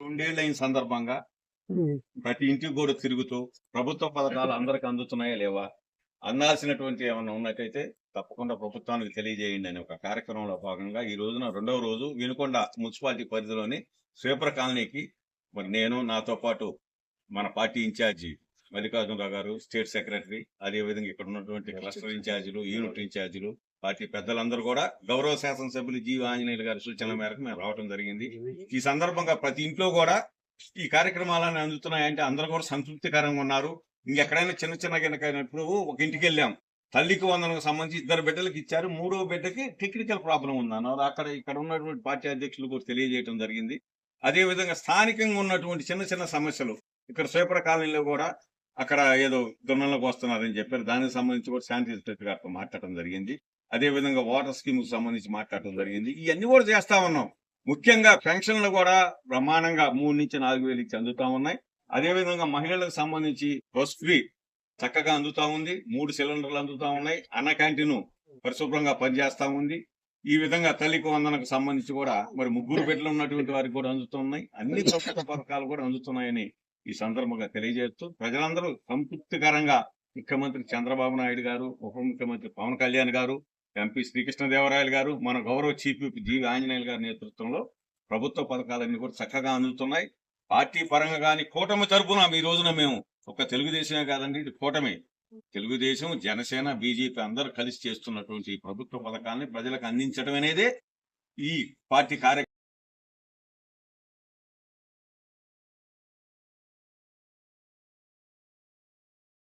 2 ఏళ్లైన సందర్భంగా హ్మ్. ప్రతి ఇంటికి కూడా తిరుగుతూ ప్రభుత్వ పథకాలు అందరికి అందుతున్నాయా లేవా? అందాల్సినటువంటి ఏమన్నా ఉన్నట్టయితే తప్పకుండా ప్రభుత్వానికి తెలియజేయండి అనే ఒక కార్యక్రమంలో భాగంగా ఈ రోజున రెండవ రోజు వినుకొండ మున్సిపాలిటీ పరిధిలోని స్వీపర్ కాలనీకి మరి నేను నాతో పాటు మన పార్టీ ఇన్ఛార్జి మల్లికార్జునరావు గారు, స్టేట్ సెక్రటరీ, అదేవిధంగా ఇక్కడ ఉన్నటువంటి క్లస్టర్ ఇన్ఛార్జీలు, యూనిట్ ఇన్ఛార్జీలు, పార్టీ పెద్దలందరూ కూడా గౌరవ శాసనసభ్యులు జీవి ఆంజనేయులు గారి సూచనల మేరకు మేము రావడం జరిగింది. ఈ సందర్భంగా ప్రతి ఇంట్లో కూడా ఈ కార్యక్రమాలను అందుతున్నాయంటే అందరూ కూడా సంతృప్తికరంగా ఉన్నారు. ఇంకెక్కడైనా చిన్న చిన్న గినకైనప్పుడు ఒక ఇంటికి వెళ్ళాం, తల్లికి వందనకు సంబంధించి 2 బిడ్డలకు ఇచ్చారు, 3వ బిడ్డకి టెక్నికల్ ప్రాబ్లం ఉందన్నారు. ఇక్కడ ఉన్నటువంటి పార్టీ అధ్యక్షులు కూడా తెలియజేయడం జరిగింది. అదే విధంగా స్థానికంగా ఉన్నటువంటి చిన్న చిన్న సమస్యలు ఇక్కడ స్వీపర్ కాలనీలో కూడా అక్కడ ఏదో దున్నలకు వస్తున్నారని చెప్పారు. దానికి సంబంధించి కూడా శానిటరీ గారితో మాట్లాడటం జరిగింది. అదే విధంగా వాటర్ స్కీమ్ కు సంబంధించి మాట్లాడటం జరిగింది. ఇవన్నీ కూడా చేస్తా ఉన్నాం. ముఖ్యంగా పెన్షన్లు కూడా బ్రహ్మాండంగా 3 నుంచి 4 వేలు ఇచ్చి అందుతా ఉన్నాయి. అదే విధంగా మహిళలకు సంబంధించి బస్ ఫ్రీ చక్కగా అందుతా ఉంది. 3 సిలిండర్లు అందుతా ఉన్నాయి. అన్న క్యాంటీన్ పరిశుభ్రంగా పనిచేస్తా ఉంది. ఈ విధంగా తల్లికి వందనకు సంబంధించి కూడా మరి 3 బిడ్డలు ఉన్నటువంటి వారికి కూడా అందుతున్నాయి. అన్ని ప్రభుత్వ పథకాలు కూడా అందుతున్నాయని ఈ సందర్భంగా తెలియజేస్తూ ప్రజలందరూ సంతృప్తికరంగా ముఖ్యమంత్రి చంద్రబాబు నాయుడు గారు, ఉప ముఖ్యమంత్రి పవన్ కళ్యాణ్ గారు, ఎంపీ శ్రీకృష్ణదేవరాయలు గారు, మన గౌరవ చీఫ్ విప్ జీవి ఆంజనేయులు గారి నేతృత్వంలో ప్రభుత్వ పథకాలన్నీ కూడా చక్కగా అందుతున్నాయి. పార్టీ పరంగా కానీ కూటమి తరపున ఈ రోజున మేము ఒక తెలుగుదేశమే కాదండి, ఇది కూటమి. తెలుగుదేశం, జనసేన, బీజేపీ అందరూ కలిసి చేస్తున్నటువంటి ఈ ప్రభుత్వ పథకాన్ని ప్రజలకు అందించడం అనేదే ఈ పార్టీ